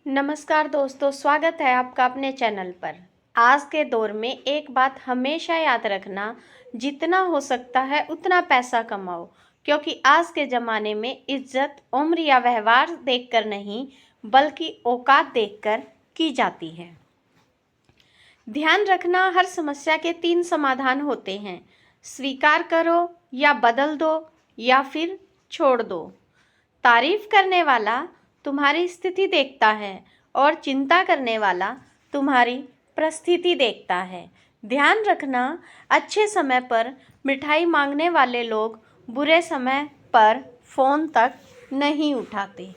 नमस्कार दोस्तों, स्वागत है आपका अपने चैनल पर। आज के दौर में एक बात हमेशा याद रखना, जितना हो सकता है उतना पैसा कमाओ, क्योंकि आज के ज़माने में इज्जत उम्र या व्यवहार देखकर नहीं बल्कि औकात देखकर की जाती है। ध्यान रखना, हर समस्या के 3 समाधान होते हैं। स्वीकार करो या बदल दो या फिर छोड़ दो। तारीफ करने वाला तुम्हारी स्थिति देखता है और चिंता करने वाला तुम्हारी परिस्थिति देखता है। ध्यान रखना, अच्छे समय पर मिठाई मांगने वाले लोग बुरे समय पर फ़ोन तक नहीं उठाते।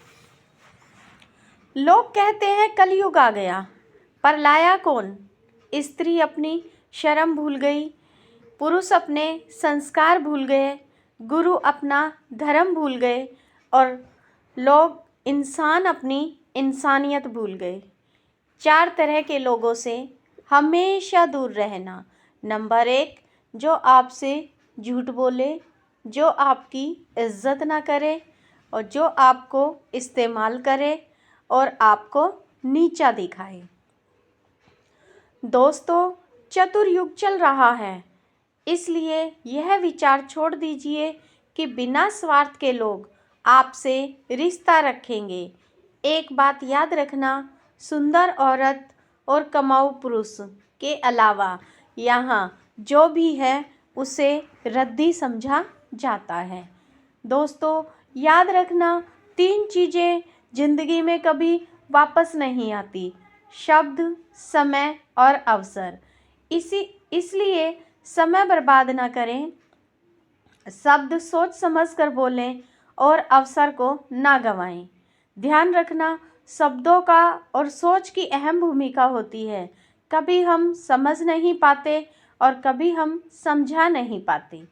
लोग कहते हैं कलयुग आ गया, पर लाया कौन? स्त्री अपनी शर्म भूल गई, पुरुष अपने संस्कार भूल गए, गुरु अपना धर्म भूल गए और लोग इंसान अपनी इंसानियत भूल गए। 4 तरह के लोगों से हमेशा दूर रहना। नंबर 1, जो आपसे झूठ बोले, जो आपकी इज्जत ना करे और जो आपको इस्तेमाल करे और आपको नीचा दिखाए। दोस्तों, चतुर युग चल रहा है, इसलिए यह विचार छोड़ दीजिए कि बिना स्वार्थ के लोग आपसे रिश्ता रखेंगे। एक बात याद रखना, सुंदर औरत और कमाऊ पुरुष के अलावा यहाँ जो भी है उसे रद्दी समझा जाता है। दोस्तों, याद रखना, 3 चीज़ें ज़िंदगी में कभी वापस नहीं आती: शब्द, समय और अवसर। इसलिए समय बर्बाद ना करें, शब्द सोच समझ कर बोलें और अवसर को ना गंवाएं। ध्यान रखना, शब्दों का और सोच की अहम भूमिका होती है। कभी हम समझ नहीं पाते और कभी हम समझा नहीं पाते।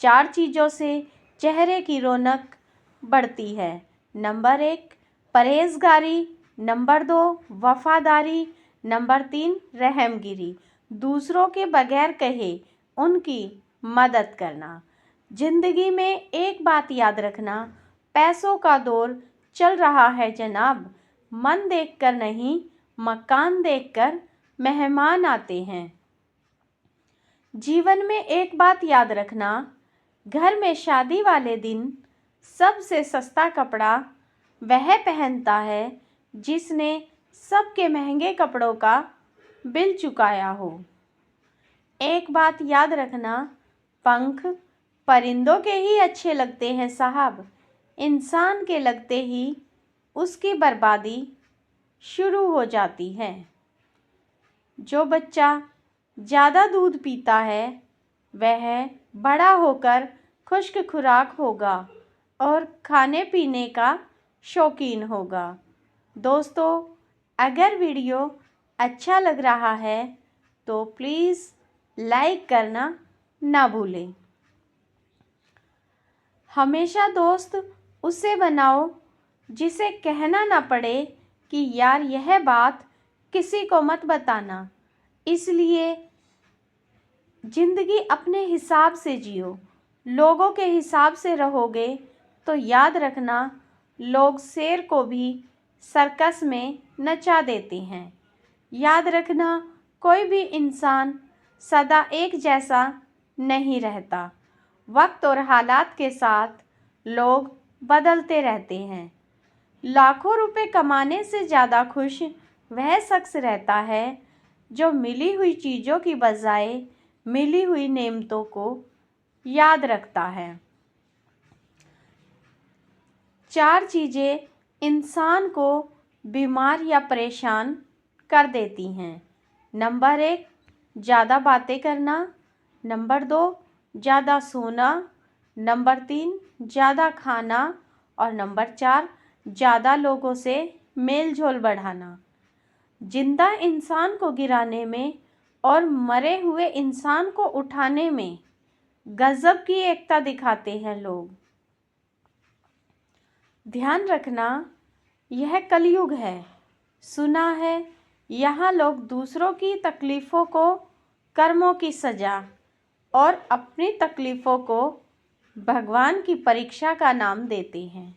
4 चीज़ों से चेहरे की रौनक बढ़ती है। नंबर 1, परहेजगारी। नंबर 2, वफादारी। नंबर 3, रहमगिरी। दूसरों के बगैर कहे उनकी मदद करना। जिंदगी में एक बात याद रखना, पैसों का दौर चल रहा है जनाब। मन देखकर नहीं, मकान देखकर मेहमान आते हैं। जीवन में एक बात याद रखना, घर में शादी वाले दिन सबसे सस्ता कपड़ा वह पहनता है जिसने सबके महंगे कपड़ों का बिल चुकाया हो। एक बात याद रखना, पंख परिंदों के ही अच्छे लगते हैं साहब, इंसान के लगते ही उसकी बर्बादी शुरू हो जाती है। जो बच्चा ज़्यादा दूध पीता है वह बड़ा होकर खुश्क खुराक होगा और खाने पीने का शौकीन होगा। दोस्तों, अगर वीडियो अच्छा लग रहा है तो प्लीज़ लाइक करना ना भूलें। हमेशा दोस्त उसे बनाओ जिसे कहना ना पड़े कि यार यह बात किसी को मत बताना। इसलिए ज़िंदगी अपने हिसाब से जियो। लोगों के हिसाब से रहोगे तो याद रखना, लोग शेर को भी सर्कस में नचा देते हैं। याद रखना, कोई भी इंसान सदा एक जैसा नहीं रहता। वक्त और हालात के साथ लोग बदलते रहते हैं। लाखों रुपए कमाने से ज़्यादा खुश वह शख्स रहता है जो मिली हुई चीज़ों की बजाय मिली हुई नेमतों को याद रखता है। 4 चीज़ें इंसान को बीमार या परेशान कर देती हैं। नंबर 1, ज़्यादा बातें करना। नंबर 2, ज़्यादा सोना। नंबर 3, ज़्यादा खाना। और नंबर 4, ज़्यादा लोगों से मेल जोल बढ़ाना। जिंदा इंसान को गिराने में और मरे हुए इंसान को उठाने में गजब की एकता दिखाते हैं लोग। ध्यान रखना, यह कलयुग है। सुना है यहाँ लोग दूसरों की तकलीफ़ों को कर्मों की सज़ा और अपनी तकलीफ़ों को भगवान की परीक्षा का नाम देते हैं।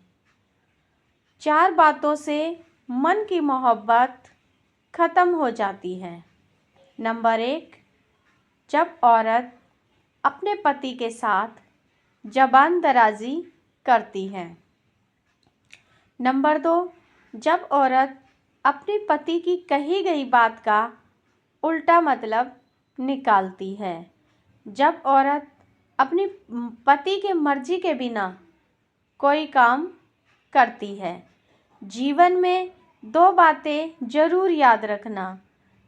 4 बातों से मन की मोहब्बत ख़त्म हो जाती है। नंबर 1, जब औरत अपने पति के साथ ज़बान दराज़ी करती है। नंबर 2, जब औरत अपने पति की कही गई बात का उल्टा मतलब निकालती है। जब औरत अपनी पति के मर्जी के बिना कोई काम करती है। जीवन में 2 बातें ज़रूर याद रखना।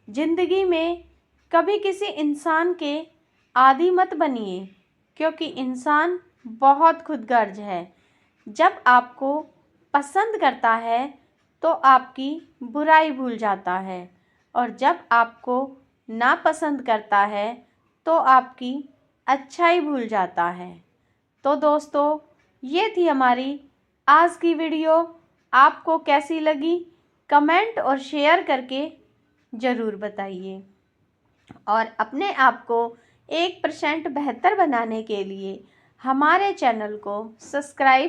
ज़िंदगी में कभी किसी इंसान के आदी मत बनिए, क्योंकि इंसान बहुत खुदगर्ज है। जब आपको पसंद करता है तो आपकी बुराई भूल जाता है, और जब आपको नापसंद करता है तो आपकी अच्छाई भूल जाता है। तो दोस्तों, ये थी हमारी आज की वीडियो। आपको कैसी लगी कमेंट और शेयर करके ज़रूर बताइए, और अपने आप को 1% बेहतर बनाने के लिए हमारे चैनल को सब्सक्राइब